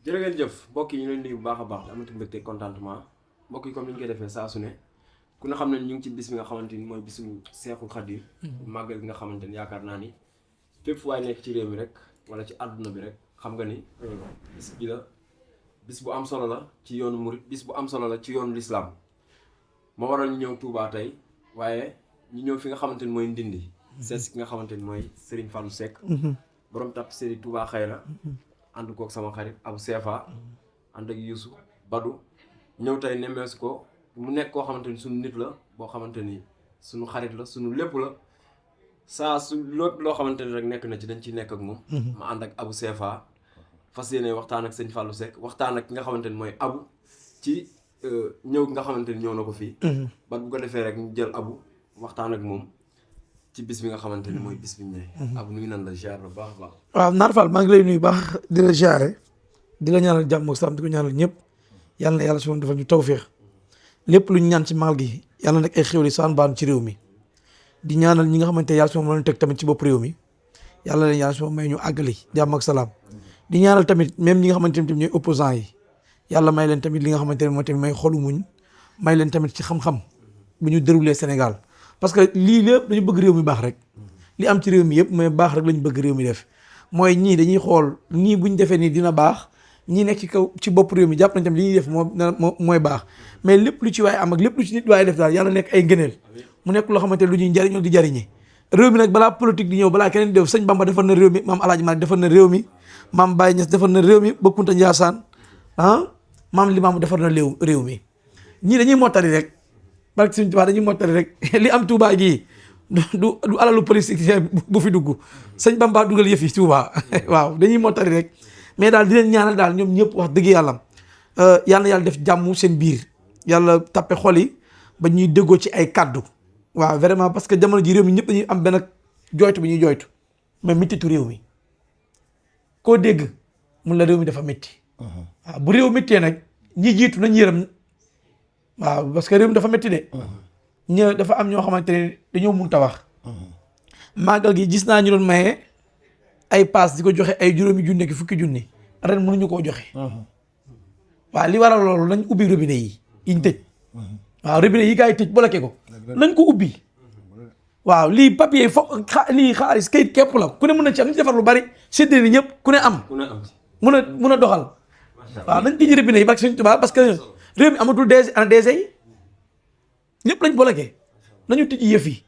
jërë ngeen jëf mbokk yi ñu leen nuyu bu baax a baax amati mbégte contentement mbokk yi comme ni ñu koy defee saa su ne ku ne xam ne ñu ngi ci bis bi nga xamante ni mooy bisu Seexul Xadiim màggal gi nga xamante ni yaakaar naa ni fépp fu waay nekk ci réew mi rek wala ci àdduna bi rek xam nga ni bis bi la bis bu am solo la ci yoonu murit bis bu am solo la ci yoonu lislaam moo waral ñu ñëw Touba tey waaye ñu ñëw fi nga xamante ni mooy Ndindi sees ki nga xamante ni mooy Serigne Fallou Seck borom tapisserie Touba Xayra ànd kook sama xarit Abou Sefa ànd ak Youssou Badou ñëw tey nemmeesu ko mu nekk koo xamante ni suñu nit la boo xamante ni suñu xarit la suñu lépp la saa su lépp loo xamante ni rek nekk na ci dañ ciy nekk ak moom ma ànd ak Abou Sefa fas yéene waxtaan ak sëñ Fallou Seck waxtaan ak ki nga xamante ni mooy Abou ci ñëw nga xamante ni ñëw na ko fii ba bu ko defee rek ñu jël Abou waxtaan ak moom ci bis bi nga xamante ni mooy bis bi ñu ne Abou nuyu nan la ziar la baax a baax. waaw Naar Fall maa ngi lay nuyu baax di la ziare di la ñaanal jàmm ak salaam di ko ñaanal ñëpp yàlla na yàlla su ma defal ñu tawféex lépp lu ñu ñaan ci magal gi yàlla nag ay xéwli saan baan ci réew mi di ñaanal ñi nga xamante yàlla su ma leen teg tamit ci bopp réew mi yàlla leen yàlla su ma may ñu àggali jàmm ak salaam di ñaanal tamit même ñi nga xamante ne ñooy opposants yi yàlla may leen tamit li nga xamante ne mooy tamit may xolu muñ may leen tamit ci xam-xam bu ñu déroulé Sénégal parce que lii lépp dañu bëgg réew mi baax rek li am ci réew mi yëpp mooy baax rek lañu bëgg réew mi def mooy ñii dañuy xool ñii buñ defee nii dina baax ñii nekk ci kaw ci bopp réew mi jàpp nañ tamit li ñuy def mooy baax mais lépp lu ci waaye am ak lépp lu ci nit waaye def daal yàlla nekk ay ngëneel mu nekk loo xamante lu ñuy njariñoo di jariñe réew mi nag balaa politique di ñëw balaa keneen def sëñ Bamba defar na réew mi maam Alaaji Maalik defar na réew mi maam Baye Niass defar na réew mi ba Kunta Njaasaan maam Limaamu defar na réew mi ñii dañuy mottali rek barke Sëñ Tuubaa dañuy mottali rek li am Touba gii du alalu politicien bu fi dugg sëñ Bamba dugal yëf yi Touba waaw dañuy mottali rek mais daal di leen ñaanal daal ñoom ñëpp wax dëgg yàlla yal na yàlla def jàmm seen biir yàlla tappe xol yi ba ñuy déggoo ci ay kaddu waaw vraiment parce que jamono ji réew mi ñëpp dañuy am benn jooytu bi ñuy jooytu mais méttitu réew mi koo dégg mun la réew mi dafa métti waaw bu réew méttee nag ñi jiitu nañ yërëm waaw parce que réew mi dafa métti de ñë dafa am ñoo xamante ne dañoo mun ta wax màggal gi gis naa ñu doon maye ay paas di ko joxe ay juróomi junne ki fukki junni ren mënuñu koo joxe waaw li waral loolu nañ ubbi robinet yi ñu tëj waaw robinet yi gars yi tëj bloqué ko nañ ko ubbi waaw lii papier lii xaalis kayit képp la ku ne mën na ci am ñu defar lu bari séddale ni ñëpp ku ne am mun a doxal waaw nañ tëj robinet yi barke Sëñ Tuubaa parce que réew mi amatul DG ana DG yi ñëpp lañ bloqué nañu tëj yëf yi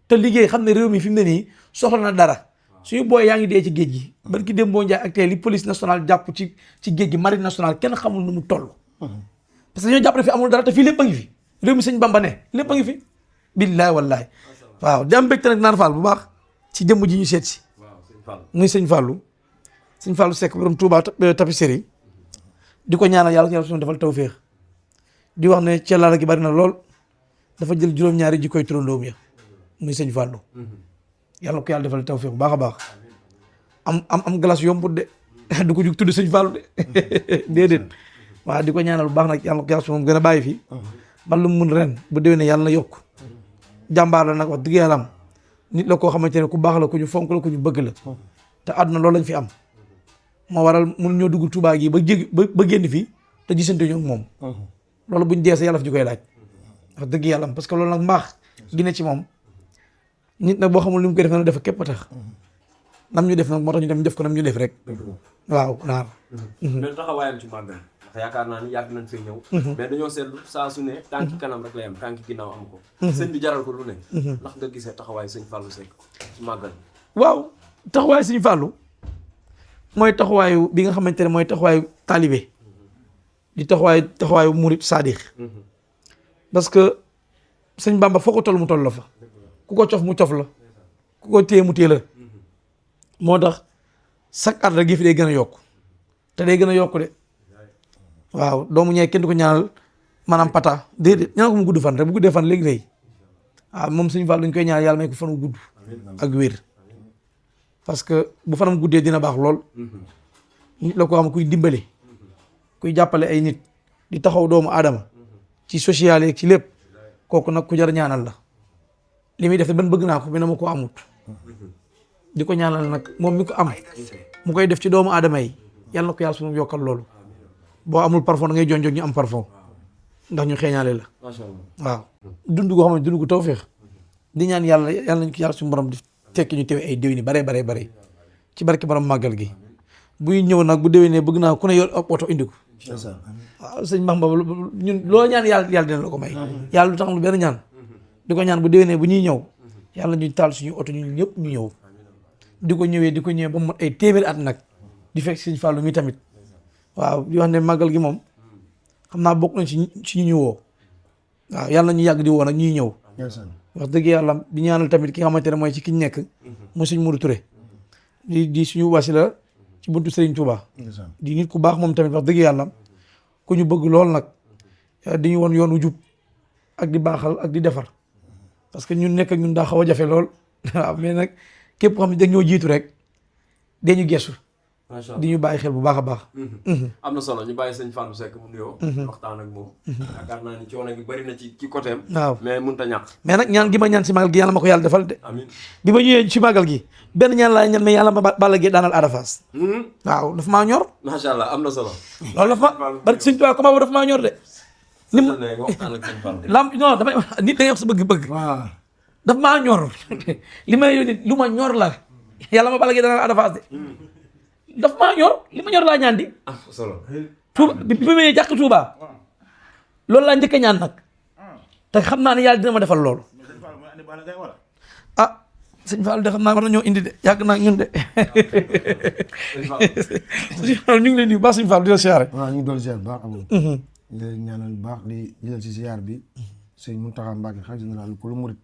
te liggéey xam ne réew mi fi mu ne nii soxla na dara suñu booy yaa ngi dee ci géej gi barki dem boo njaay ak tey li police nationale jàpp ci géej gi marine nationale kenn xamul nu mu toll parce que ñoo jàpp ne fi amul dara te fii lépp a ngi fi réew mi sëñ Bamba ne lépp a ngi fi billaay wallaay waaw di am mbégte nag Naar Fall bu baax ci jëmm ji ñu seet si muy sëñ Fallou Seck borom Touba tapisserie di ko ñaanal yàlla suñu defal tawféex di wax ne cellaala gi bari na lool dafa jël juróom-ñaari ji koy turandoom ya muy sëñ Fallou yàlla ko yàlla defal tawféex bu baax a baax am glace yombut de du ko jug tudd sëñ Fallou de déedéet waaw di ko ñaanal bu baax nag yàlla ko yàlla su moom gën a bàyyi fi man lu mu mun ren bu déwénee yàlla na yokk jàmbaar la nag wax dëgg yàlla am nit la koo xamante ne ku baax la ku ñu fonk la ku ñu bëgg la te àdduna loolu lañ fi am moo waral mun ñoo dugg Touba gi ba génn fii te gisante ñoo moom loolu buñ dee sa yàlla fi ñu koy laaj wax dëgg yàlla am parce que loolu nag mbaax gi ne ci moom nit nag boo xamul li mu koy def na def képp a tax nam ñu def nag moo tax ñu dem def ko nam ñu def rek waaw Naar. mais taxawaayam ci màggal ndax yaakaar naa ni yàgg nañ fee ñëw. mais dañoo seetlu saa su ne tànki kanam rek lay am tànki ginnaaw am ko. sëñ bi jaral ko lu ne. ndax nga gisee taxawaayu sëñ Fallou Seck ci màggal. waaw taxawaayu sëñ Fallou mooy taxawaayu bi nga xamante ne mooy taxawaayu taalibe di taxawaayu murit saadix parce que sëñ Bamba foo ko toll mu toll la fa ku ko cof mu cof la ku ko téye mu téye la moo tax chaque at rek gi fi day gën a yokk te day gën a yokk de waaw doomu ñee kenn du ko ñaanal maanaam pata déedéet ñaanal ko mu gudd fan rek bu guddee fan léegi rëy waaw moom sëñ Fall dañ koy ñaanal yàlla may ko fan wu gudd ak wér parce que bu fanam guddee dina baax lool nit la ko xam kuy dimbale kuy jàppale ay nit di taxaw doomu aadama ci social yeeg ci lépp kooku nag ku jar ñaanal la li muy def ban bëgg naa ko bi na ma ko amut di ko ñaanal nag moom mi ko am mu koy def ci doomu aadama yi yàlla na ko yàlla suñu yokkal loolu boo amul parfum da ngay jonjoog ñu am parfum ndax ñu xeeñaale la macha allah waaw dund goo xam ne dund gu tawfeex di ñaan yàlla nañ ko yàlla suñu borom di fekk ñu teew ay déwéni bare ci barke borom màggal gi buy ñëw nag bu déwénee bëgg naa ku ne yor ab oto indi ko waaw sëñ Bamba ñun loo ñaan yàlla dina la ko may yàlla lu tax lu benn ñaan di ko ñaan bu déwénee bu ñuy ñëw yàlla ñu taal suñu oto ñun ñëpp ñu ñëw di ko ñëwee ba mu ay téeméeri at nag di fekk sëñ Fallou mi tamit waaw di wax ne màggal gi moom xam naa bokk nañ ci ñu woo waaw yàlla nañu yàgg di woo nag ñuy ñëw wax dëgg yàlla di ñaanal tamit ki nga xamante ne mooy ci ki ñu nekk mooy sëñ Modou Touré di suñu wasila ci buntu Serigne Touba di nit ku baax moom tamit wax dëgg yàlla ku ñu bëgg lool nag di ñu won yoonu jub ak di baaxal ak di defar parce que ñun nekk ak ñun daa xaw a jafe lool waaw mais nag képp xam ne dañoo jiitu rek dañu gestu macha allah di ñu bàyyi xel bu baax a baax. am na solo ñu bàyyi sëñ Fallou Seck mu nuyoo. waxtaan ak moom. yaakaar naa ni coono gi bëri na ci côté am. waaw mais mënut a ñàkk. mais nag ñaan gi ma ñaan si magal gi yàlla ma ko yàlla defal de. amiin bi ma ñëwee ci magal gi benn ñaan laa ñaan mais yàlla ma Balla Gaye daanal Ada Fass. waaw dafa maa ñor. macha allah am na solo. loolu dafa ma bari sëñ Tuubaa comment dafa maa ñor de. ni mu waxtaan ak sëñ Fallou. lam non damay nit da ngay wax sa bëgg-bëgg. waaw dafa maa ñor li may yónni lu ma ñor la yàlla ma Balla Gaye daanal Ada Fass de. dafa maa ñor li ma ñor laa ñaan di. solo. Touba bi ma ñëwee jàkk Touba loolu laa njëkk a ñaan nag te xam naa ne yàlla dina ma defal loolu. ah sëñ Fall de xam naa war na ñoo indi de yàgg naa ñun de. sëñ Fall ñu ngi leen di baax sëñ Fall di la siyaare. waaw ñu ngi doon ziar bu baax amul di leen ñaanal bu baax di jëlal si ziar bi sëñ Mountakha Mbacké xalifa général ku lu murit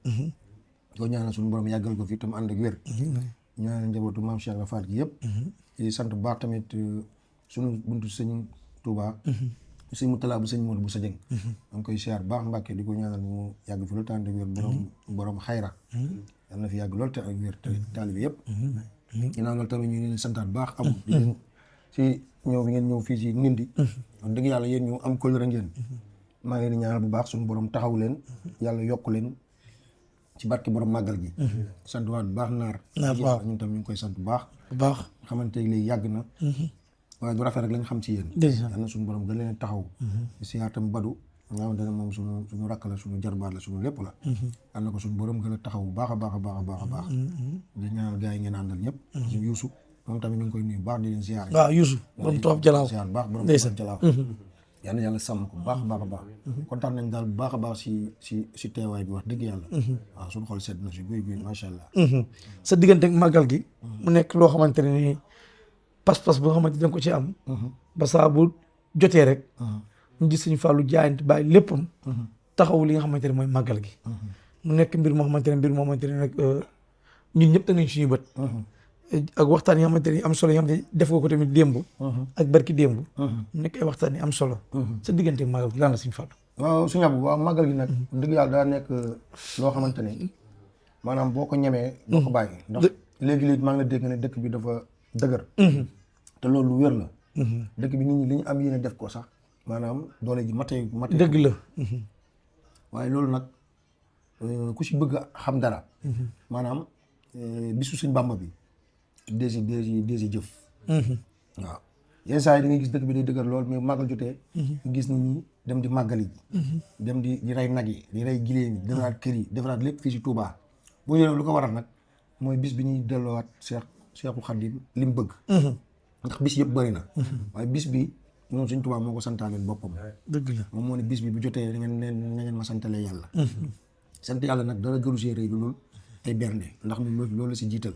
ko ñaanal suñu borom yàggal ko fi tam ànd ak wér ñaanal njabootu maam Cheikh Ibra Fall gi yëpp di sant bu baax tamit suñu buntu sëñ Touba sëñ Moutala bu sëñ Modou bu sa jëng am koy siyaar bu baax Mbacké di ko ñaanal mu yàgg fi loolu te ànd ak wér borom xayra yal na fi yàgg loolu te ak wér te taalibe yëpp ginnaaw loolu tamit ñu leen santaat bu baax amul di leen si ñëw bi ngeen ñëw fii ci Ndindy wax dëgg yàlla yéen ñu am kóllëre ngeen maa ngi leen di ñaanal bu baax suñu borom taxaw leen yàlla yokk leen ci barke borom màggal gi sant waat bu baax naar waaw ñun tam ñu ngi koy sant bu baax bu baax xamante ne léegi yàgg na waaye du rafet rek lañ xam ci yéen yal na suñu borom gën leen taxaw si yaatam badu nga xamante ne moom suñu rakk la suñu jarbaat la suñu lépp la yal na ko suñu borom gën a taxaw bu baax a baax a baax a baax a baax di ñaanal gars yi ngeen àndal ñëpp si Youssou moom tamit ñu ngi koy nuyu bu baax di leen ziar waaw Youssou borom Toob Jalaaw ziar bu baax borom Toob Jalaaw yal na yàlla sàmm ko bu baax a baax a baax kontaan nañ daal bu baax a baax si teewaay bi wax dëgg yàlla waaw suñu xol sedd na si guy guy macha allah sa diggante ak màggal gi mu nekk loo xamante ne nii pas-pas bu nga xamante danga ko ci am ba saa bu jotee rek ñu gis Sëñ Fallu jaayante bàyyi léppam taxaw li nga xamante ne mooy màggal gi mu nekk mbir moo xamante ne nag ñun ñëpp teg nañ suñu bët ak waxtaan yi nga xamante ne am solo yi nga xamante ne def nga ko tamit démb ak barki démb mu nekk ay waxtaan yi am solo sa diggante ak màggal gi lan la Sëñ Fallu waaw suñu àbb waaw màggal gi nag dëgg yàlla daa nekk loo xamante ne maanaam boo ko ñemee doo ko bàyyi ndax léegi-léegi maa ngi la dégg ne dëkk bi dafa dëgër te loolu lu wér la dëkk bi nit ñi li ñu am yéene def ko sax maanaam doole ji mate dëgg la waaye loolu nag ku si bëgg a xam dara maanaam bisu Sëñ Bàmba bi dési jëf waaw yenn saa yi da ngay gis dëkk bi day dëgër lool mais màggal jotee gis nit ñi dem di màggali ji dem di rey nag yi di rey giléem yi defaraat kër yi defaraat lépp fii si Touba boo ñëwee lu ko waral nag mooy bis bi ñuy delloowaat Seexul Xadiim li mu bëgg ndax bis yëpp bëri na waaye bis bi moom Sëñ Touba moo ko santaaleen boppam dëgg la moom moo ne bis bi bu jotee da ngeen ma santalee yàlla sant yàlla nag dara gënu see rëy lu dul ay bernde ndax loolu la si jiital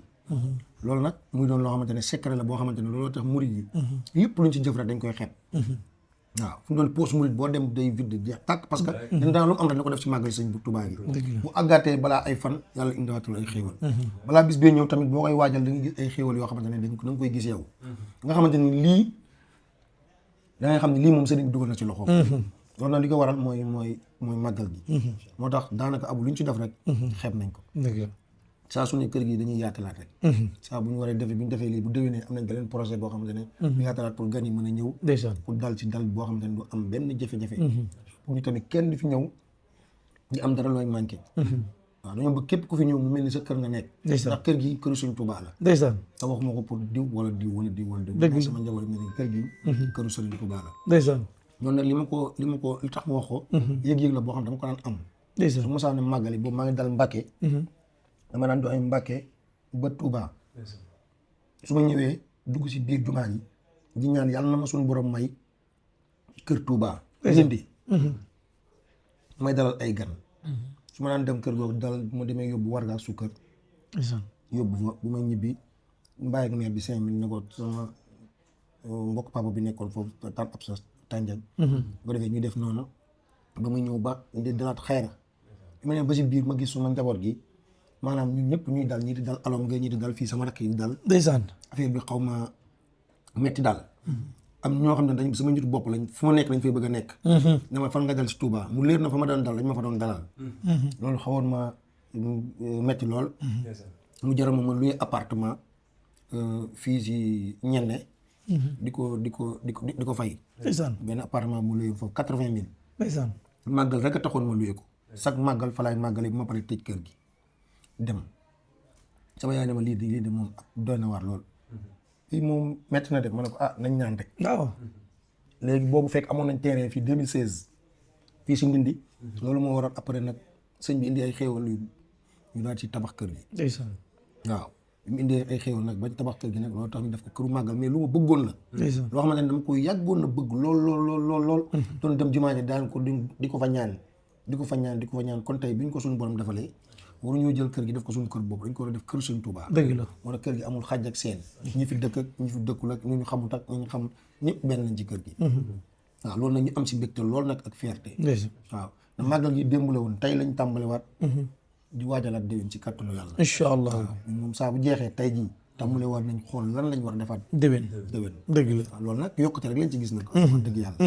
loolu nag muy doon loo xamante ne secret la boo xamante ne looloo tax murid yi lépp luñ si jëf rek dañ koy xeeb waaw fu mu doon poos murid boo dem day vide jeex tàkk parce que dañ daan lu am rek na ko def si màggal Sëñ bu Touba gi bu àggaatee balaa ay fan yàlla indiwaatul ay xéewal balaa bis bee ñëw tamit boo koy waajal da nga gis ay xéewal yoo xamante ne da nga koy gis yow nga xamante ni lii da ngay xam ne lii moom sëriñ bi dugal na ci loxo loolu nag li ko waral mooy màggal gi moo tax daanaka abu lu ñu ci def rek xeeb nañ ko saa su ne kër gi dañuy yaatalaat rek saa bu ñu waree defee bu ñu defee lii bu déwénee am nañ beneen projet boo xamante ne bu yaatalaat pour gan yi mën a ñëw pour dal ci dal boo xamante ne du am benn jafe-jafe pour ñu tamit kenn du fi ñëw di am dara looy manqué waaw dañoo bëgg képp ku fi ñëw mu mel ni sa kër nga nekk. ndeysaan ndax kër gi këru Sëñ Tuubaa la. ndeysaan te waxuma ko pour diw wala diw wala diw wala diw. dëgg la sama njaboot mi ne kër gi. këru Sëñ Tuubaa la. ndeysaan noonu nag li tax ma wax ko. yëg-yëg la boo xam ne dama ko daan am. ndeysaan su ma saa ne màggali boobu maa ngi dal Mbàkke. dama daan doxee Mbàkke ba Touba. su ma ñëwee dugg si biir jumaa ji di ñaan yàlla na ma suñu borom may kër Touba. Ndindi may dalal ay gan. su ma daan dem kër googu dal bu ma demee yóbbu warga sukkër. yóbbu fa bu may ñibbi mbaay ak meer bi 5 000 ne ko sama mbokk papa bi nekkoon foofu tan ab sa tànjang. bu defee ñu def noonu ba muy ñëw ba di dalaat xayra ma ne ba si biir ma gis suma njaboot gi maanaam ñun ñëpp ñuy dal ñii di dal alom nga ñii di dal fii sama rakk yi di dal. ndeysaan affaire bi xaw ma metti daal. am ñoo xam ne dañ sama njiitu bopp lañ fu ma nekk dañ fay bëgg a nekk. ne ma fan nga dal si Touba mu leer na fa ma doon dal dañ ma fa doon dalal. loolu xawoon ma metti lool. mu jaral ma luy appartement fii si ñenne. di ko fay. ndeysaan benn appartement mu luy foofu 80 000. ndeysaan màggal rek a taxoon ma luye ko. chaque màggal fa laay màggale bu ma paree tëj kër gi dem sama yaay ne ma lii de moom doy na waar lool. fii moom metti na de ma ne ko nañ ñaan rek. waaw léegi boobu fekk amoon nañ terrain fii 2016 fii si Ndindi. loolu moo waral après nag sëñ bi indi ay xéewal yu ñu daal ci tabax kër gi. ndeysaan waaw bi mu indee ay xéewal nag bañ tabax kër gi nag loolu tax ñu def ko këru màggal mais lu ma bëggoon la. ndeysaan loo xamante ne dama koy yàggoon na bëgg lool. doon dem jumaa ji daan ko di ko fa ñaan di ko fa ñaan kon tey bi ñu ko suñu borom defalee waruñoo jël kër gi def ko suñu kër boobu dañ ko war a def kër Sëñ Tuubaa. dëgg la moo tax kër gi amul xàjj ak seen. ñi fi dëkk ak ñi fi dëkkul ak ñu xamut ak ñu xam ñëpp benn lañ ci kër gi. waaw loolu nag ñu am si mbégte lool nag ak fierté. ndeysaan waaw na màggal gi démb la woon tey lañ tàmbaliwaat. di waajalaat déwén ci kàttanu yàlla. incha allah moom saa bu jeexee tey jii tàmbale war nañ xool lan lañ war a defaat. déwén dëgg la waaw loolu nag yokkute rek lañ ci gis nag. wax dëgg yàlla.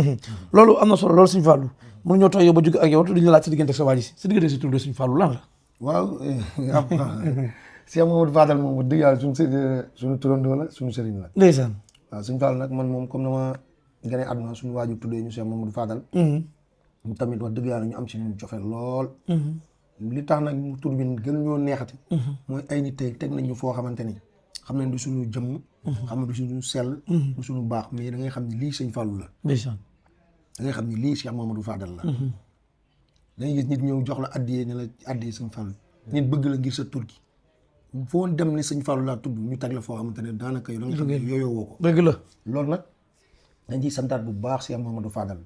loolu am na solo loolu Sëñ Fallou mënu ñoo toog yow ba jóge ak yow te duñu la laaj sa diggante sa waa ji sa diggante si tur de Sëñ Fallou lan la. waaw Cheikh Mamadou Fadal moom wax dëgg yàlla suñu turandoo la suñu sëriñ la. ndeysaan waaw Sëñ Fallou nag man moom comme dama gane àdduna suñu waajur tuddee ñu Cheikh Mamadou Fadal. mu tamit wax dëgg yàlla ñu am si ñun cofe lool. li tax nag mu tur bi gën ñoo neexati. mooy ay nit tey teg nañ ñu foo xamante ni xam nañ du suñu jëmm. xam ne du suñu sell. du suñu baax mais da ngay xam ne lii Sëñ Fallou la. ndeysaan da ngay xam ne lii Cheikh Mamadou Fadal la. da ngay gis nit ñëw jox la addiyee ne la addiyee Sëñ Fallou. nit bëgg la ngir sa tur gi. foo dem ne Sëñ Fallou laa tudd ñu teg la foo xamante ne daanaka yow da nga xam ne yooyoo woo ko. dëgg la loolu nag dañ ciy santaat bu baax Cheikh Mamadou Fadal.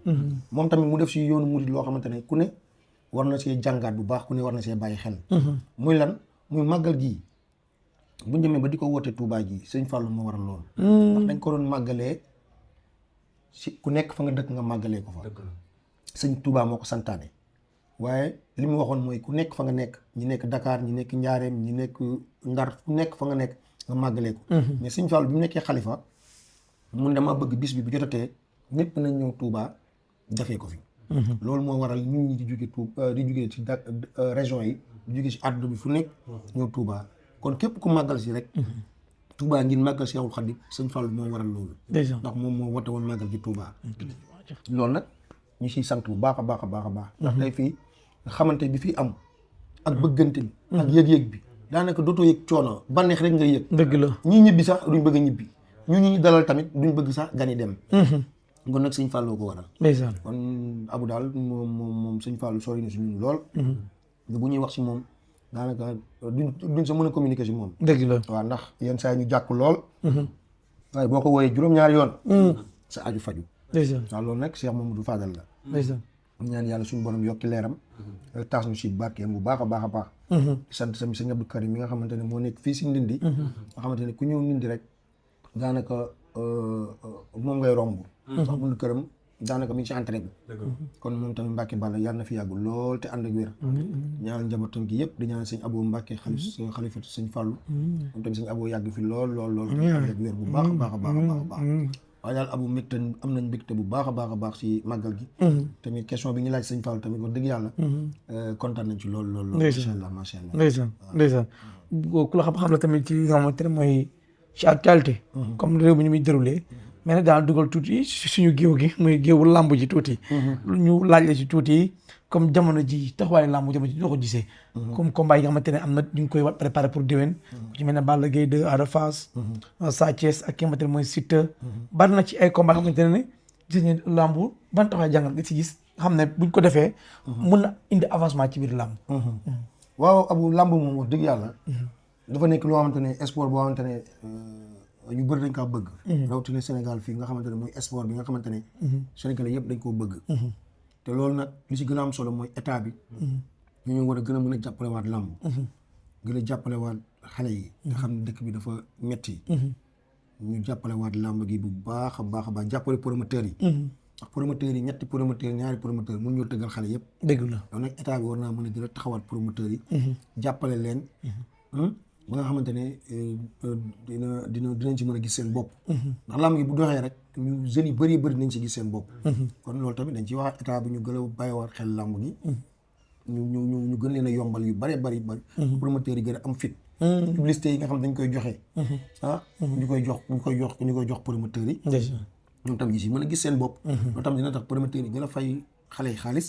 moom tamit mu def si yoonu murid loo xamante ne ku ne war na see jàngaat bu baax ku ne war na see bàyyi xel. muy lan muy màggal gii bu ñu demee ba di ko woote Touba ji Sëñ Fallou moo waral loolu. ndax dañ ko doon màggalee si ku nekk fa nga dëkk nga màggalee ko fa. Sëñ Touba moo ko santaane. waaye li mu waxoon mooy ku nekk fa nga nekk ñi nekk Dakar ñi nekk Njaareem ñi nekk Ndar ku nekk fa nga nekk nga màggalee ko. mais Sëñ Fallou bi mu nekkee xalifa mun dama bëgg bis bi bu jotatee ñëpp nañ ñëw Touba defee ko fi. loolu moo waral ñun ñi di jóge di jóge ci région yi di jóge ci àdduna bi fu nekk ñëw Touba kon képp ku màggal si rek Touba ngir màggal si Seexul Xadiim Sëñ Fallou moo waral loolu ndax moom moo wote woon màggal ci Touba loolu nag ñu siy sant bu baax a baax a baax a baax ndax tey fii xamante bi fii am ak bëggante bi ak yëg-yëg bi daanaka dootoo yëg coono bànneex rek nga yëg dëgg la ñii ñibbi sax duñ bëgg a ñibbi ñu ñi dalal tamit duñ bëgg sax gani dem kon nag Sëñ Fallou ko waral ndeysaan kon Abou daal moom Sëñ Fallou sori na si ñun lool bu ñuy wax si moom daanaka duñ sa mën a communiquer si moom dëgg la waaw ndax yenn saa yi ñu jàkk lool waaye boo ko wooyee juróom-ñaari yoon sa aju faju ndeysaan waaw loolu nag Cheikh Mamadou Fadal la ndeysaan ñaan yàlla suñu borom yokki leeram taas ñu si barkeem bu baax a baax a baax sant tamit Sëñ Abdou Karim mi nga xamante ne moo nekk fii si Ndindi nga xamante ne ku ñëw Ndindi rek daanaka moom ngay romb ndax bundu këram daanaka mi ngi ci entrée bi kon moom tamit Mbacke Balla yàlla na fi yàggu lool te ànd ak wér ñaanal njabootam gi yëpp di ñaanal Sëñ Abo Mbacke xalifatu Sëñ Fallou moom tamit Sëñ Abo yàgg fi lool ànd ak wér bu baax a baax a baax a baax a baax waaye daal Abo mbégte am nañ mbégte bu baax a baax a baax si màggal gi tamit question bi ñu laaj Sëñ Fallou tamit wax dëgg yàlla kontaan nañ ci lool macha allah macha allah ndeysaan ku la xam-xam la tamit ci li nga xamante ne mooy ci actualité comme réew mi ñu muy déroulé mais nag daal dugal tuuti suñu géew gi muy géewu làmb ji tuuti ñu laaj la ci tuuti comme jamono ji taxawaayu làmb jamono ji ñoo ko gisee. comme combat yi nga xamante ne am na ñu ngi koy préparé pour déwén. ku ci mel ne Balla Gaye 2 Ada Fass. Sa Thiès ak ki nga xamante ne mooy Siteu. bari na ci ay combat nga xamante ne gis nañu làmb ban taxawaay jàngal nga ci gis xam ne buñ ko defee. mun na indi avancement ci biir làmb. waaw Abou làmb moom wax dëgg yàlla. dafa nekk loo xamante ne sport boo xamante ne ñu bëri dañ kaa bëgg. rawatina Sénégal fii nga xamante ne mooy sport bi nga xamante ne. Sénégalais yëpp dañ koo bëgg. te loolu nag li si gën a am solo mooy état bi. ñu war a gën a mën a jàppalewaat làmb. gën a jàppalewaat xale yi. nga xam ne dëkk bi dafa metti ñu jàppalewaat làmb gi bu baax a baax a baax jàppale promoteurs yi. ndax promoteurs yi ñetti promoteurs ñaari promoteurs mun ñoo tëggal xale yëpp. dëgg la donc nag état bi war naa mën a gën a taxawaat promoteurs yi. jàppale leen. ba nga xamante ne dinañ ci mën a gis seen bopp. ndax làmb gi bu doxee rek ñu jeunes yu bëri nañ ci gis seen bopp. kon loolu tamit dañ ciy wax état bi ñu gën a bàyyiwaat xel làmb gi. ñu gën leen a yombal yu bëree bëri. promoteurs yi gën a am fit. publicité yi nga xam dañ koy joxe. ñu koy jox promoteurs yi. ñoom tamit si mën a gis seen bopp. loolu tamit dina tax promoteurs yi gën a fay xale yi xaalis.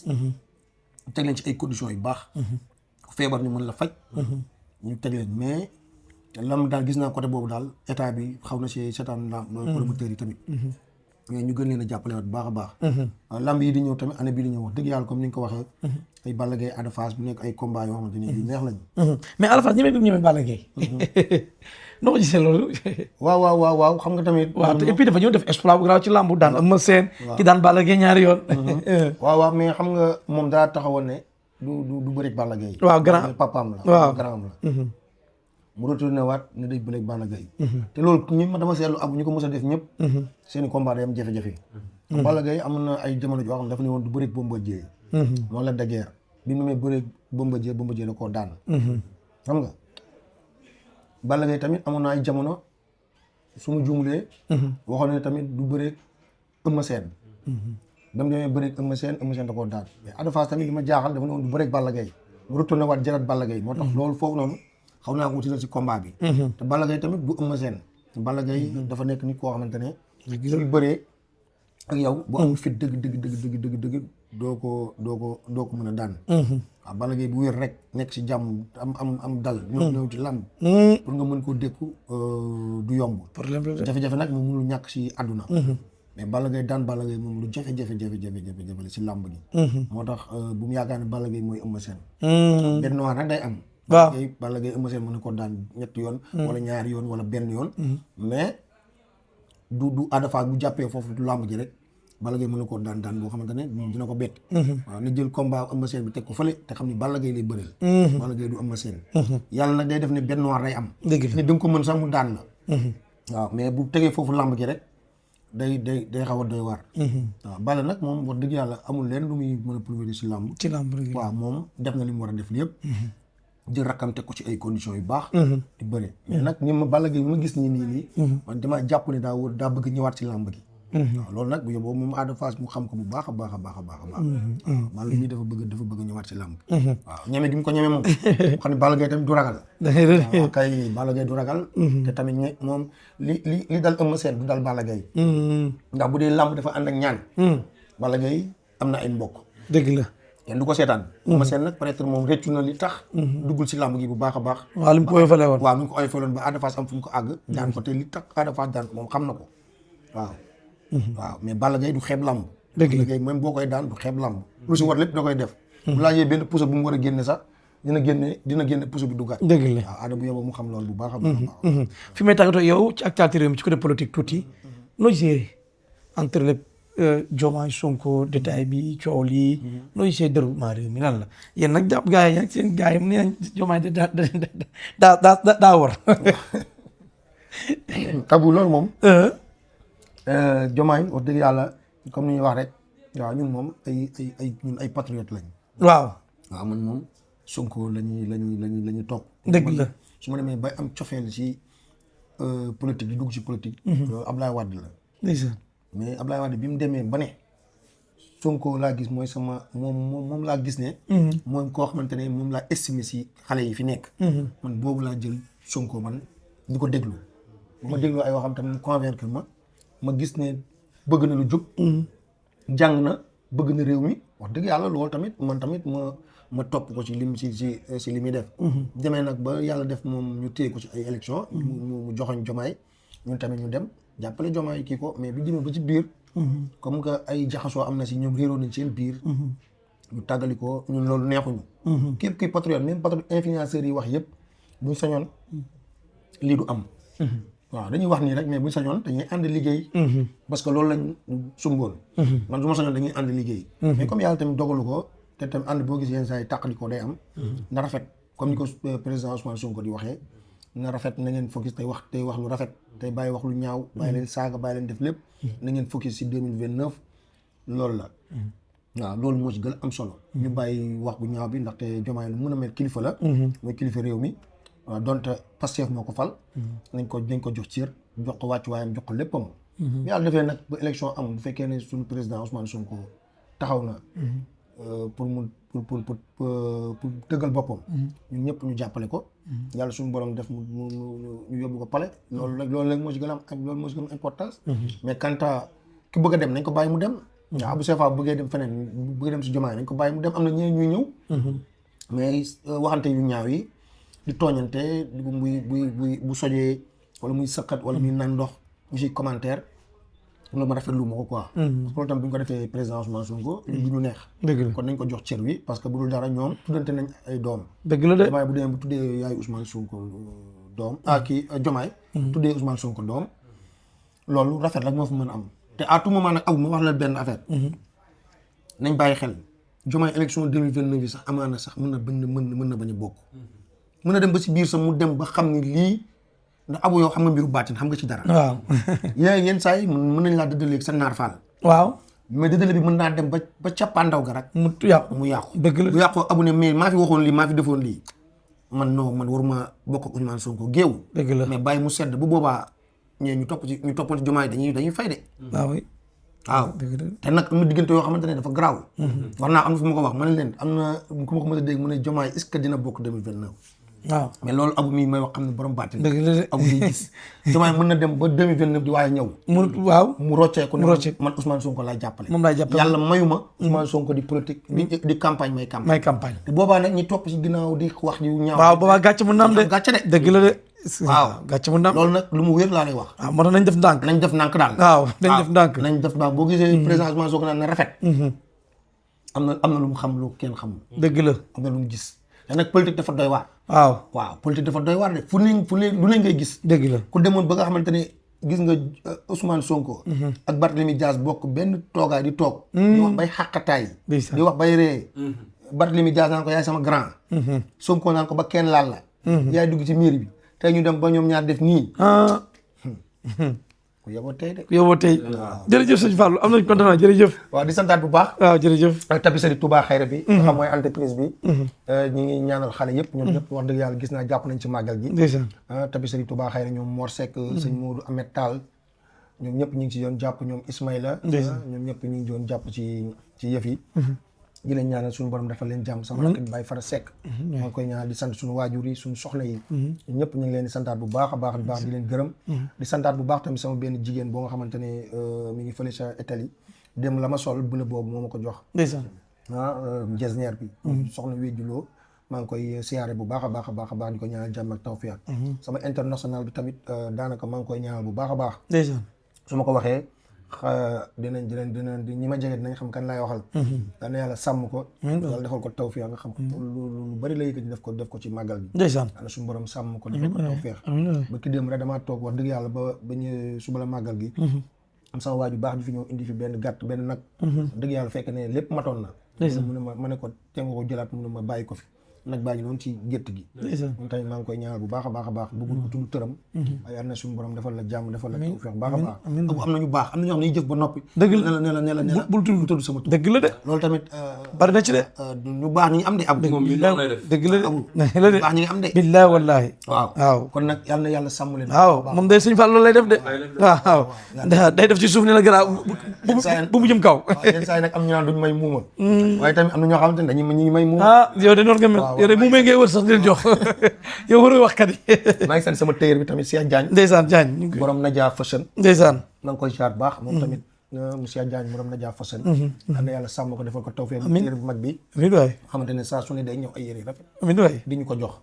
teg leen ci ay conditions yu baax. feebar ñu mën la faj. ñu teg leen mais lam daal gis naa côté boobu daal état bi xaw na si seetaan la promoteurs yi tamit. mais ñu gën leen a jàppale waat bu baax a baax. lamb yi di ñëw tamit année bii di ñëw wax dëgg yàlla comme ni nga ko waxee. ay Balla Gaye Ada Fass bu nekk ay combat yoo xamante ni yu neex lañu. mais Ada Fass ñeme Balla Gaye. noo ko gisee loolu. waaw xam nga tamit. waaw te et puis dafa ñëw def exploit bu garaaw ci lamb daan Eumeu Sène. ki daan Balla Gaye ñaari yoon. waaw mais xam nga moom daa taxawoon ne du bëreeg Balla Gaye. waaw grand papaam la. waaw grand la. mu retourné waat ne day bëreeg Balla Gaye. te loolu ñi dama seetlu ab ñu ko mos a def ñëpp. seeni combat day am jafe-jafe. Balla Gaye am na ay jamono joo xam ne dafa ne woon du bëreeg Bombardier. noonu la dageer bi mu ne bëreeg Bombardier da koo daan. xam nga Balla Gaye tamit amoon na ay jamono su ma juumlee. waxoon ne tamit du bëreeg Eumeu Sène. ba mu demee bëreeg Eumeu Sène da koo daan mais Ada Fass tamit li ma jaaxal dafa ne woon du bëreeg Balla Gaye mu retourné waat jëlaat Balla Gaye moo tax loolu foofu noonu xaw naa ko wuti ci combat bi. te Balla Gaye tamit du Eumeu Sène. Balla Gaye dafa nekk nit koo xamante ne. suy bëree ak yow bu amul fit dëgg doo ko mën a daan. waaw Balla Gaye bu wér rek nekk ci jàmm am dal. ñëw ci làmb. pour nga mën koo dékku du yomb. jafe-jafe nag moom mënul ñàkk ci àdduna. mais Balla Gaye daan Balla Gaye moom lu jafe-jafe la ci làmb gi. moo tax bu mu yaakaar ne Balla Gaye mooy Eumeu Sène. benn noir nag day am. waaw Balla Gaye Eumeu Sène mën na ko daan ñetti yoon. wala ñaari yoon wala benn yoon. mais du Ada Fass bu jàppee foofu du làmb ji rek Balla Gaye mën na koo daan boo xamante ne moom dina ko bett. waaw na jël combat Eumeu Sène bi teg ko fële te xam ni Balla Gaye lay bëreel. Balla Gaye du Eumeu Sène. yàlla nag day def ne benn noir day am. dëgg la ni da nga ko mën sax mu daan la. waaw mais bu tegee foofu làmb ji rek day xaw a doy waar. waaw Balla nag moom wax dëgg yàlla amul leen lu muy mën a prouver ci làmb. ci làmb rek waaw moom def na li mu war a def lépp. jël rakkam teg ko ci ay conditions yu baax. di bëre mais nag ni ma Balla Gaye bi ma gis nii. man damaa jàpp ne daa bëgg ñëwaat ci làmb gi. waaw loolu nag bu yóbboo moom Ada Fass mu xam ko bu baax a baax. Balla Gaye dafa bëgg ñëwaat ci làmb. waaw ñeme gi mu ko ñeme moom. xam ne Balla Gaye tamit du ragal. waaw kay Balla Gaye du ragal. te tamit moom li dal Eumeu Sène du dal Balla Gaye. ndax bu dee làmb dafa ànd ak ñaan. Balla Gaye am na ay mbokk. dëgg la. kenn du ko seetaan. Eumeu Sène nag peut-être moom réccu na li tax. duggul ci làmb gi bu baax a baax. waaw li mu ko oyofale woon. waaw mi ngi ko oyofale woon ba Ada Fass am fu mu ko àgg. daan ko te li tax Ada Fass daan ko moom xam na ko waaw. waaw mais Balla Gaye du xeeb làmb. dëgg la Balla Gaye même boo koy daan du xeeb làmb. lu si war lépp da koy def. bu laajee benn puso bu mu war a génne sax dina génne puso bi duggaat. dëgg la waaw Ada bu yóbboo mu xam loolu bu baax a baax. fi may tàggatoo yow ci actualité réew mi ci côté politique tuuti noo gisee entre les Diomaye Sonko détail bi coow lii noo gisee déroulement réew mi lan la yéen nag jàpp gars yi seen gars yi nee nañ Diomaye daa war. Kabou loolu moom. Diomaye wax dëgg yàlla comme ni ñuy wax rek waaw ñun moom ay patriote lañ. waaw man moom Sonko la ñuy topp. dëgg la su ma demee bay am cofeel ci politique di dugg ci politique. loolu Ablaye Wade la. ndeysaan mais Ablaye Wade bi mu demee ba ne Sonko laa gis mooy sama moom laa gis ne. mooy koo xamante ne moom laa estimé ci xale yi fi nekk. man boobu laa jël Sonko man di ko déglu. bu ma déglu ay waxam tamit mu convaincre ma gis ne bëgg na lu jub. jàng na bëgg na réew mi wax dëgg yàlla loolu tamit man tamit ma topp ko ci lim si li muy def. demee nag ba yàlla def moom ñu téye ko ci ay élection mu joxoñ Diomaye ñun tamit ñu dem jàppale Diomaye kii ko mais bi demee ba ci biir. comme que ay jaxasoo am na si ñoom réeroo nañ seen biir. ñu tàggali ko ñun loolu neexuñu. képp kuy patriote même patriote influenceurs yi wax yëpp buñ sañoon lii du am. waaw dañuy wax nii rek mais buñ sañoon dañuy ànd liggéey. parce que loolu lañ sumboon. man su ma sañoon dañuy ànd liggéey. mais comme yàlla tamit dogalu ko te tamit ànd boo gis yenn saa yi tàqali ko day am. na rafet comme ni ko président Ousmane Sonko di waxee. na rafet na ngeen focus tey wax lu rafet tey bàyyi wax lu ñaaw. bàyyi leen saaga bàyyi leen def lépp. na ngeen focus si 2029 loolu la. waaw loolu moo ci gën a am solo. ñu bàyyi wax bu ñaaw bi ndaxte Diomaye lu mën a mel kilifa la. mooy kilifa réew mi. waaw donte Pastef moo ko fal. nañ ko jox cër jox ko wàccuwaayam jox ko léppam. bu yàlla defee nag ba élection am bu fekkee ne suñu président Ousmane Sonko taxaw na. pour dëggal boppam. ñun ñëpp ñu jàppale ko. yàlla suñu borom def mu ñu yóbbu ko pale. loolu rek moo ci gën a am loolu moo ci gën a importance. mais quant à ki bëgg a dem nañ ko bàyyi mu dem. waaw Abou Sefa bu bëggee dem feneen bu bëggee dem si Diomaye nañ ko bàyyi mu dem am na ñeneen ñuy ñëw. mais waxante yu ñaaw yi di tooñante bu sojee wala muy sëqat wala muy naan ndox ñu si commentaire loolu ma rafetlu ma ko quoi. parce que loolu tam bu ñu ko defee président Ousmane Sonko du ñu neex. dëgg la kon nañ ko jox cër wi parce que bu dul dara ñoom tuddante nañ ay doom. dëgg la de Diomaye bu demee bu tuddee yaayu Ousmane Sonko doom kii Diomaye. tuddee Ousmane Sonko doom loolu rafet rek moo fa mën a am. te à tout moment nag aw ma wax la benn affaire. nañ bàyyi xel Diomaye élection 2029 yi sax amaana sax mën na bañ a bokk. mën na dem ba si biir sax mu dem ba xam ni lii ndax abu yow xam nga mbiru baatin xam nga ci dara. waaw. yenn saa yi mën nañ laa dëddaleeg sa naar faal. waaw. mais dëddale bi mën naa dem ba cappaandaw ga rek. mu yàqu. dëgg la bu yàqoo abu ne mais maa fi waxoon lii maa fi defoon lii man waruma bokk ak Ousmane Sonko géew. dëgg la mais bàyyi mu sedd bu boobaa. ñu toppoon ci Diomaye dañuy fay de. waaw te nag am na diggante yoo xamante ne dafa garaaw. wax naa am na fu ma ko wax ma ne leen am na ku ma ko mën a dégg mu ne Diomaye est-ce que dina bokk 2029. waaw mais loolu abu mii may wax xam ne borom baatin. dëgg la de abu di gis Diomaye mën na dem ba 2029 di waaye ñëw. mu rocceeku ne man Ousmane Sonko laay jàppale. moom laay jàppale yàlla mayuma Ousmane Sonko di politique di campagne may campagne. te boobaa nag ñi topp ci ginnaaw di wax yu ñaaw. waaw boobaa gàcce mu naam de gàcce de dëgg la de. waaw gàcce mu naam loolu nag lu mu wér laa lay wax. waaw moo tax nañ def ndànk. daal. waaw nañ def ndànk. boo gisee président Ousmane Sonko naan na rafet. am na lu mu xam lu kenn xamul. dëgg la am na lu mu gis. te nag politique dafa doy waar. waaw politique dafa doy waar de fu ne lu ne ngay gis. dëgg la ku demoon ba nga xamante ne gis nga Ousmane Sonko. ak Barthélémy Dias bokk benn toogaay di toog. di wax bay xàqataay. di wax bay ree. Barthélémy Dias naan ko yaay sama grand. Sonko naan ko ba kenn laal la. yaay dugg ci mairie bi. tey ñu dem ba ñoom ñaar def nii. ku yóbboo tey de. jërëjëf sëñ Fallou am nañu kontaan jërëjëf. waaw di santaat bu baax. waaw jërëjëf. tapisserie Touba Xayra bi. nga xam mooy entreprise bi. ñi ngi ñaanal xale yëpp. ñoom ñëpp wax dëgg yàlla gis naa jàpp nañ ci màggal gi. ndeysaan. tapisserie Touba Xayra ñoom Mor Seck. sëñ Modou Ahmed Tall. ñoom ñëpp ñu ngi ci doon jàpp ñoom Ismaïla. ñoom ñëpp ñu ngi doon jàpp ci yëf yi. di leen ñaanal suñu borom dafa leen jàmm sama rakk bi Baye Fara Seck maa ngi koy ñaanal di sant suñu waajur yi suñu soxna yi ñëpp ñu ngi leen di santaat bu baax a baax di leen gërëm di santaat bu baax tamit sama benn jigéen boo nga xamante ne mi ngi fële sa Italie dem la ma sol bu ne boobu moo ma ko jox ndeysaan jesner bi soxna wéjjuloo maa ngi koy siyaare bu baax a baax di ko ñaanal jàmm ak tawfiq sama international bi tamit daanaka maa ngi koy ñaanal bu baax a baax ndeysaan su ma ko waxee dinañ ñi ma jege dinañ xam kan laay waxal. daan na yàlla sàmm ko. yàlla defal ko tawfeex nga xam ko. lu bari la yëkkati def ko ci màggal bi. ndeysaan yàlla suñu borom sàmm ko defal ko tawfeex. ba ki démb rek damaa toog wax dëgg yàlla ba ñu suba la màggal gi. am sama waaju baax ju fi ñëw indi fi benn gàtt benn nag. dëgg yàlla fekk ne lépp matoon na. mu ne ma ne ko te nga ko jëlaat mu ne ma bàyyi ko fi. nag baa ngi noonu ci gétt gi moom tamit maa ngi koy ñaanal bu baax a baax bëggul ko tudd tëram waaye yal na suñu borom defal la jàmm defal la tawfeex baax a baax am nañu baax am na ñoo xam ne jëf ba noppi dëgg la ne la bul tudd sama tur dëgg la de loolu tamit bari na ci de ñu baax ñi am de ab dëgg la de baax ñi nga am de billaahi wallaahi waaw kon nag yal na yàlla sàmm leen waaw moom day sëñ Fall loolu lay def de waaw day def ci suuf ni la garaaw bu mu jëm kaw yenn saa yi nag am ñu naan duñ may muuma waaye tamit am na ñoo xamante ne dañuy ñi may muuma yow de noonu nga mel yow de muumee ngay wër sax di leen jox yow warul wax kat yi maa ngi sant sama tailleur bi tamit Cheikh Diagne ndeysaan Diagne borom Nadia Fashion ndeysaan maa ngi koy jaar baax moom tamit monsieur Diagne moom na jaa fasal yal na yàlla sàmm ko defal ko tawfeex téere bu mag bi amiin waay xamante ne saa su ne day ñëw ay yére rafet amiin waay di ñu ko jox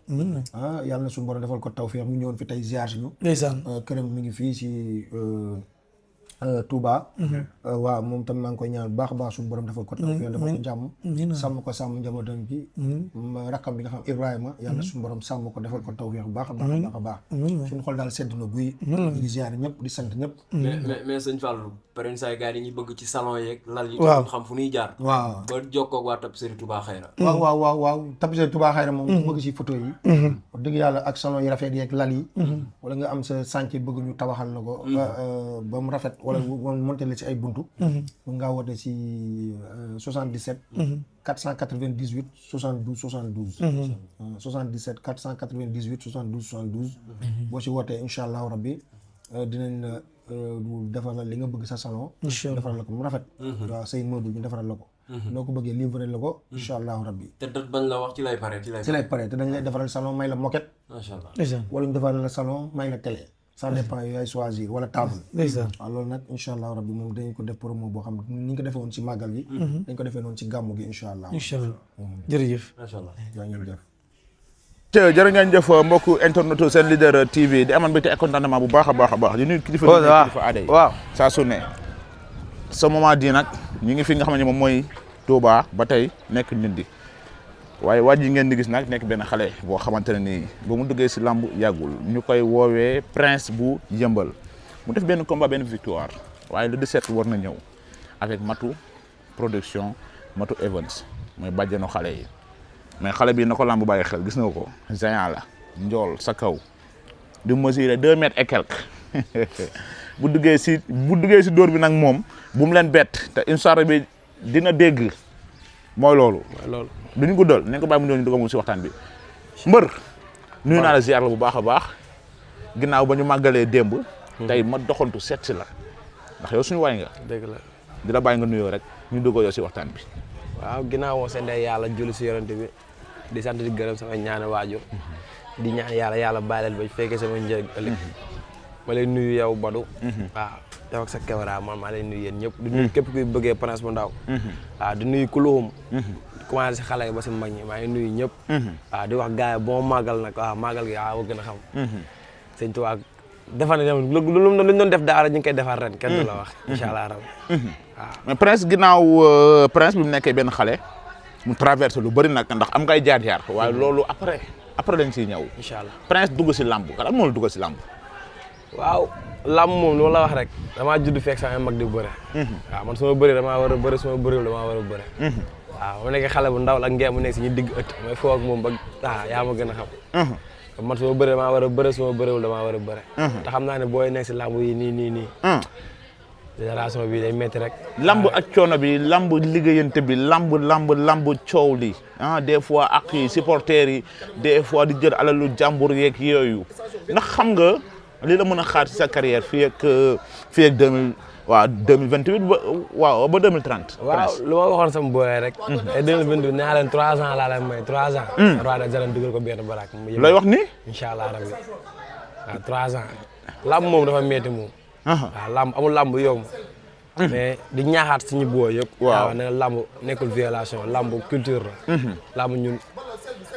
yàlla na suñu borom defal ko tawfeex mu ñëwoon fi tey ziar si ñu ndeysaan këram mi ngi fii si Touba waaw moom tam maa ngi koy ñaan baax a baax suñu borom defal ko tawfeex defal ko jàmm sàmm ko sàmm njabootam gi rakkam bi nga xam Ibrahima yàlla suñu borom sàmm ko defal ko tawfeex bu baax a baax a baax suñu xol daal sedd na guy di ziar ñëpp di sant ñëpp mais sëñ Fallou paren say gars yi dañuy bëgg ci salon yeeg lal yi waaw xam fu ñuy jaar waaw ba jokkoo ak waa tapisserie Touba Xayra waaw tapisserie Touba Xayra moom ku bëgg si photo yi wax dëgg yàlla ak salon yi rafet yeeg lal yi wala nga am sa chantier bëgg ñu tabaxal la ko ba mu rafet wala monté la si ay buntu mun ngaa woote si 77 498 72 72 77 498 72 72 boo si wootee incha allahu rabbi dinañ la defaral li nga bëgg sa salon defaral la ko mu rafet waaw say meuble ñu defaral la ko noo ko bëggee livré la ko incha allahu rabbi te date bañ la wax ci lay pare te dañ lay defaral salon may la moquette macha allah wala ñu defaral la salon may la télé ça dépend yooyu ay choisir wala table waaw loolu nag incha allahu rabbi moom dañ ko def promo boo xam ni ñu ko defee woon ci màggal gi dañ ko defee noonu ci gàmmu gi incha allah jërëjëf macha allah yaa ngeen def jërë ngeen jëf mbokku internetu seen leader TV di amoon mbégte ak contentement bu baax a baax di nuyu kilifa aada yi saa su ne ce moment di nag ñu ngi fi nga xam ne moom mooy Touba ba tey nekk Ndindy waaye waaj yi ngeen di gis nag nekk benn xale boo xamante ne nii ba mu duggee si lamb yàggul ñu koy woowee prince bu yëmbal mu def benn combat benn victoire waaye le 17 war na ñëw avec Matou production Matou Evans mooy bàjjenu xale yi mais xale bi na ko lamb bàyyi xel gis nga ko géant la njool sa kaw di mesurer 2 mètres et quelques bu duggee si dóor bi nag moom bu mu leen bett te incha allah bi dina dégg mooy loolu duñu guddal nañ ko bàyyi mu ñëw ñu dugg moom si waxtaan bi mbër nuyu naa la ziar la bu baax a baax ginnaaw ba ñu màggalee démb tey ma doxantu seet si la ndax yow suñu waay nga dëgg la di la bàyyi nga nuyoo rek ñu duggoo yow si waxtaan bi waaw ginnaaw moo seen yàlla julli si yonent bi di sant di gërëm sama ñaani waajur di ñaan yàlla bàyyi leen ba fekkee sama njëriñ ëllëg ma lay nuyu yow Badou waaw yow ak sa caméra man maa lay nuyu yéen ñëpp di nuyu képp kuy bëggee Prince bu ndaw waaw di nuyu kuluhum commencé si xale yi ba si mag ñi maa ngi nuyu ñëpp waaw di wax gars yi bon màggal nag waaw màggal gi waaw gën a xam sëñ Tuubaa defar na lu ñu doon def daara ñu ngi koy defar ren kenn du la wax incha allah rabbi waaw mais Prince ginnaaw Prince bi mu nekkee benn xale mu traversé lu bëri nag ndax am ngay jaar-jaar waaye loolu après dañ siy ñëw incha allah Prince dugg si lamb kan moo la dugg si lamb waaw lamb moom lu ma la wax rek damaa judd fekk sama mag di bëre waaw man suma bëri damaa war a bëre suma bëriwul damaa war a bëre waaw mu nekk xale bu ndaw la ngeen mu nekk si ñu digg ëtt mooy foo ak moom ba yaa ma gën a xam man suma bëri damaa war a bëre suma bëriwul damaa war a bëre te xam naa ne booy nekk si lamb yi nii génération bi day métti rek lamb ak coono bi lamb liggéeyante bi lamb coow li des fois ak yi supporters yi des fois di jël alalu jàmbur yeeg yooyu ndax xam nga li la mën a xaar ci sa carrière fii ak 2028 ba 2030. waaw lu ma waxoon sama booyee rek. te 2028 nee naa leen 3 ans laa leen may 3 ans. roi des arènes dugal ko benn baraak. looy wax ni. incha allah rabbi waaw 3 ans. lamb moom dafa métti moom. waaw lamb amul lamb yomb. mais di ñaaxaat suñu booy yëpp. waaw nee na lamb nekkul violation lamb culture la. lamb ñun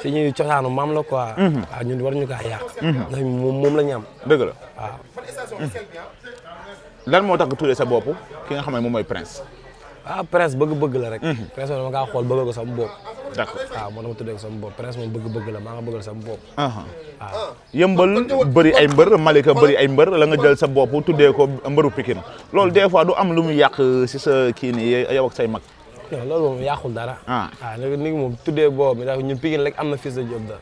si ñuy cosaanu maam la quoi. waaw ñun war ñu kaa yàq. ndax moom la ñu am. dëgg la waaw. lan moo tax nga tuddee sa bopp ki nga xam ne moom mooy Prince. waaw Prince bëgg-bëgg la rek. Prince moom dama kaa xool bëggal ko sama bopp. d'accord waaw moo dama tuddee ko sama bopp Prince moom bëgg-bëgg la maa nga bëggal sama bopp. waaw yëmbal bëri ay mbër Malika bëri ay mbër la nga jël sa bopp tuddee ko mbëru Pikine loolu des fois du am lu mu yàq si sa kii nii yow ak say mag. non loolu moom yàqul dara. waaw nit moom tuddee boobu ndax ñun Pikine rek am na fils de Diop da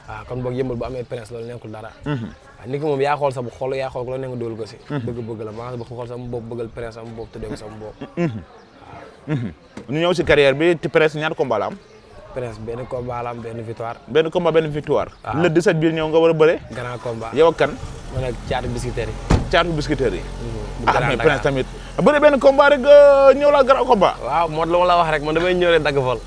waaw kon boog yëmbal bu amee Prince loolu nekkul dara. waaw nit ki moom yaa xool sa xol yaa xool ko la ne nga dool ko si. bëgg-bëgg la maa ngi xool sama bopp bëggal Prince sama bopp tuddee ko sama bopp. ñu ñëw si carrière bi te Prince ñaata combat la am. Prince benn combat la am benn victoire. benn combat benn victoire. le 17 biir ñëw nga war a bëre. grand combat yow ak kan. ma nekk caatu biscuiterie yi. caatu biscuiterie yi. mais Prince tamit bëri benn combat rek ñëw la grand combat. waaw moo lu ma la wax rek man damay ñëw rek dagg vol.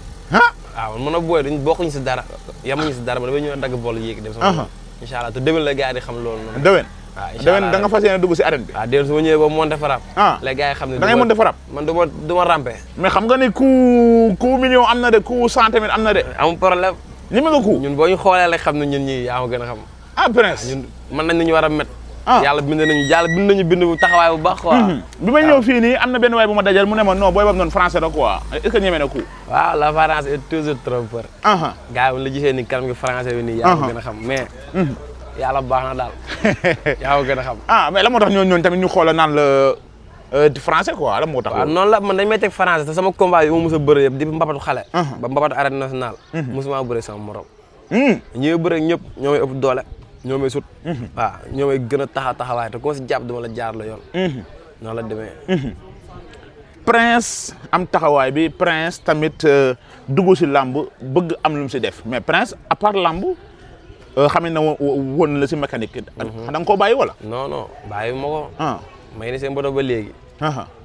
waaw man a booy duñ bokkuñu si dara yemuñu si dara man damay ñëw rek dagg vol yéeg dem sama incha allah te déwén la gars yi di xam loolu noonu. déwén da nga fas yéene dugg si arène bi. waaw déedéet su ma ñëwee ba monté frappe. les gars yi xam ne da ngay monté frappe. man du ma rampé. mais xam nga ni coup million am na de coup 100 tamit am na de. amul problème. ñeme nga coup. ñun boo ñu xoolee rek xam ne ñun ñii yaa ma gën a xam. Prince. ñun mën nañ ñu war a met. yàlla bind nañu bind bu taxawaay bu baax quoi. bi ma ñëw fii nii am na benn waay bu ma dajal mu ne ma non booy boobu noonu français la quoi est-ce que ñeme na coup. waaw l'apparence est toujours trompeur. gars yi la gisee ni kanam gi français bi nii yaa ma gën a xam mais. yàlla baax na daal yaa ma gën a xam. mais la moo tax ñooñu tamit ñu xoolal naan la français quoi la moo tax. waaw noonu la man dañ may teg français te sama combat yi ma mos a bëre yëpp di mbapatu xale. ba mbapatu arène nationale. mosuma bëre sama morom. ñi bëre ñëpp ñoo may ëpp doole. ñoo may sut. waaw ñoo may gën a taxawaay te koo si jàpp dama la jaar la yoon. noonu la demee. Prince am taxawaay bi Prince tamit dugg si làmb bëgg am lu mu si def mais Prince à part làmb xam na woon la si mécanique. da nga koo bàyyi wala. non bàyyi ma ko. may ne seen boto ba léegi.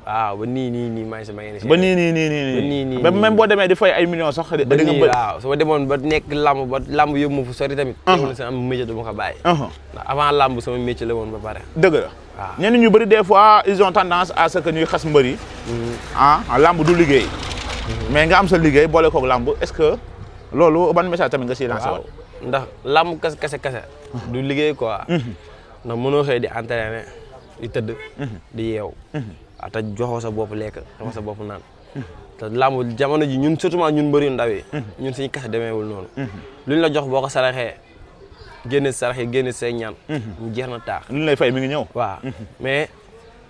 waaw ba nii maa ngi si may ne seen. ba nii. ba même boo demee di fay ay millions sax. ba nii waaw su ma demoon ba nekk làmb yóbbu ma fu sori tamit. teewul si am métier du ma ko bàyyi. ndax avant làmb sama métier la woon ba pare. dëgg la. waaw ñenn ñu bëri des fois ils ont tendance à ce que ñuy xas mbër yi. làmb du liggéey. mais nga am sa liggéey boole koog làmb est-ce que loolu ban message tamit nga siy lancé woon. ndax làmb kese. du liggéey quoi. ndax mënoo xëy di entraîner di tëdd. di yeew. te joxoo sa bopp lekk joxoo sa bopp naan. te làmb jamono ji ñun surtout ñun mbëri ndaw yi. ñun suñu kese demeewul noonu. luñ la jox boo ko saraxee génne sarax yi génne say ñaan. mu jeex na taax. luñ lay fay mi ngi ñëw. waaw mais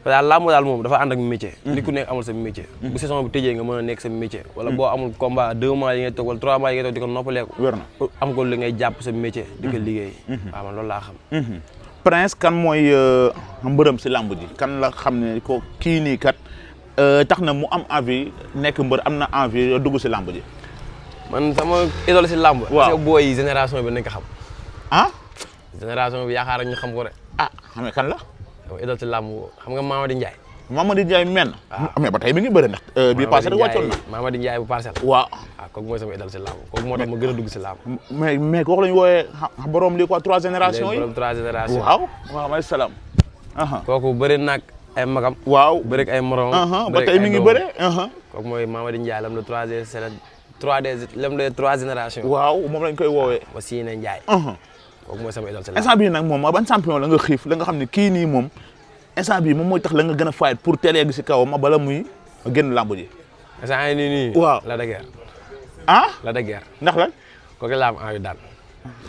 daal làmb daal moom dafa ànd ak métier. ni ku nekk amul sa métier. bu saison bi tëjee nga mën a nekk sa métier. wala boo amul combat 2 mois yi ngay toog wala 3 mois yi ngay toog di ko noppaleeku. wér na am ko li ngay jàpp sa métier. di ko liggéey. waaw man loolu laa xam. Prince kan mooy mbërëm si làmb ji kan la xam ne ko kii nii kat tax na mu am envie nekk mbër am na envie dugg si làmb ji. man sama idole si làmb. waaw parce que booy génération bi nañ ko xam. génération bi yaakaar ñu xam ko rek. xam nga kan la. sama idole si làmb xam nga Mamady Ndiaye. Mamady Ndiaye men. mais ba tey mi ngi bëri ndax. bii passé rek wàccoon na Mamady Ndiaye bu parcelle. waaw. kooku mooy sama idole si làmb kooku moo tax ma gën a dugg si làmb. mais kooku la ñu wooyee borom lii quoi 3 générations yi. borom 3 générations. waaw may salaam. kooku bëri nag ay magam. waaw bëri ak ay morom. ba tey mi ngi bëre. kooku mooy Mamady Ndiaye lam le 3 générations. waaw moom lañ koy woowee. ba Sine Ndiaye. kooku mooy sama idole si làmb. instant bii nag moom ban champion la nga xiif la nga xam ne kii nii moom instant bii moom mooy tax la nga gën a fight pour teel a yegg si kawam bala muy génn làmb ji. instant yii nii. waaw la de guerre. la de guerre. ndax lan. kooku laa am envie daan.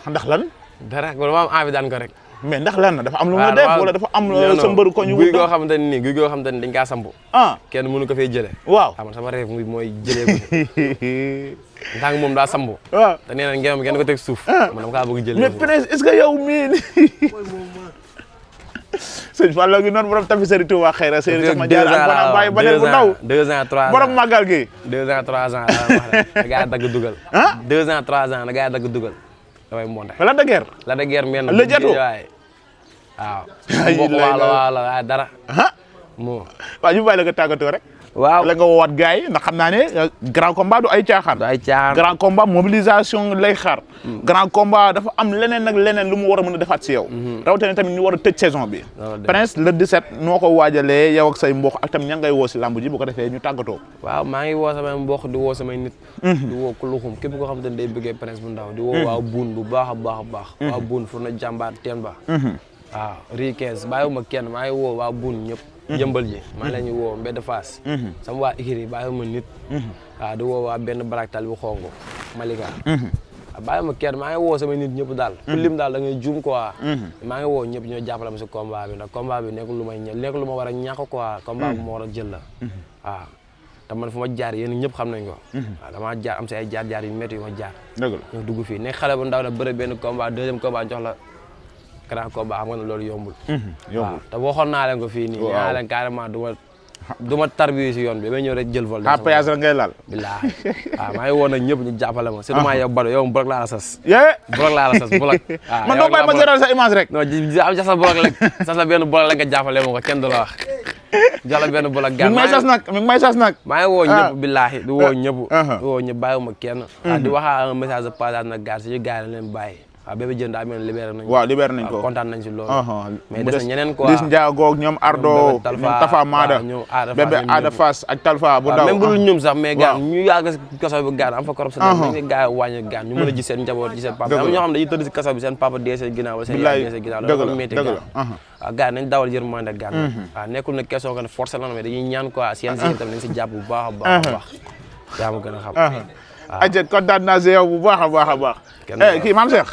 ndax lan. dara ko dama am envie daan ko rek. mais ndax lan dafa am lu mu def wala dafa am sa mbëru ko ñu guy goo xamante ni guy goo xamante ni dañ kaa samp. kenn mënu ko fay jëlee. waaw xam nga sama rêve mooy jëlee ko. ndax moom daa samp. waaw te nee na ngeen kenn ko teg suuf. man dama kaa bëgg jëlee. mais Prince est-ce que yow mii sëñ Fallou gi noonu borom tapisserie Touba Xayra sëñ sama jaar ak bana bàyyi banel bu ndaw 2 ans 3 ans borom màggal gi 2 ans 3 ans la wax na gaa dagg dugal 2 ans 3 ans na gaa dagg dugal damay monté la de guerre men la jatu waay waaw mbokk waalo dara moo waaw ñu bàyyi la nga tàggatoo rek waaw la nga woowaat gars yi ndax xam naa ne grand combat du ay caaxaan grand combat mobilisation lay xaar grand combat dafa am leneen ak leneen lu mu war a mën a defaat si yow rawatina tamit ñu war a tëj saison bi Prince le 17 noo ko waajalee yow ak say mbokk ak tamit ñan ngay woo si lamb ji bu ko defee ñu tàggatoo waaw maa ngi woo samay mbokk di woo samay nit di woo ku luxum képp koo xam te ne day bëggee Prince bu ndaw di woo waa buun bu baax a baax a baax waa buun fu na jàmbaar teen ba waaw ri 15 bàyyiwuma kenn maa ngi woo waa buun ñëpp jëmbal ji maa leen ñu woo mbedd Fass sama waa ikiri bàyyiwuma nit waaw di woo waa benn baraktal bu xongo Malika bàyyiwuma kenn maa ngi woo sama nit ñëpp daal ku lim daal da ngay juum quoi maa ngi woo ñëpp ñoo jàppale ma si combat bi ndax combat bi nekkul lu may nekkul lu ma war a ñàkk quoi combat bu ma war a jël la waaw te man fu ma jaar yéen ñëpp xam nañ ko waaw damaa jaar am si ay jaar-jaar yu métti yu ma jaar ñoo dugg fii nekk xale bu ndaw na bëre benn combat deuxième combat jox la grand combat xam nga ne loolu yombul waaw te waxoon naa leen ko fii nii naa leen carrément du ma tarbi si yoon bi damay ñëw rek jël vol péage rek ngay laal billaahi waaw maa ngi woon nag ñëpp ñu jàppale ma surtout maa yow Bado yow bolok laa la sas bolok man doo bàyyi ma géral sa image rek non am sa bolok rek sas la benn bolok la nga jàppale ma ko kenn du la wax jox la benn bolok mi ngi may sas nag maa ngi woo ñëpp billaahi di woo ñëpp bàyyiwuma kenn di waxaa un message de passage nag gaar si ñu gaar leen bàyyi waaw Bébé Diène daa mel libéré nañ waaw libéré nañ ko kontaan nañ si loolu mais des na ñeneen quoi Liss Ndiago ñoom Ardo ñoom Tafa Mada Bébé Ada Fass ak Talfa bu ndaw même bu dul ñoom sax mais gaan ñu yàgg si kaso bi gaan am fa corruption nañ ne gars yi wàññi gaan ñu mën a gis seen njaboot gis seen papa am ñoo xam ne dañuy tëdd si kaso bi seen papa dee seen ginnaaw wala seen yaay dee seen ginnaaw loolu métti gaan waaw gars nañ dawal yërmande gaan waaw nekkul ne question que ne forcé la mais dañuy ñaan quoi seen tamit nañ si jàpp bu baax a baax a baax yaa ma gën a xam aja kontaan naa si yow bu baax a baax a baax kii Mame Cheikh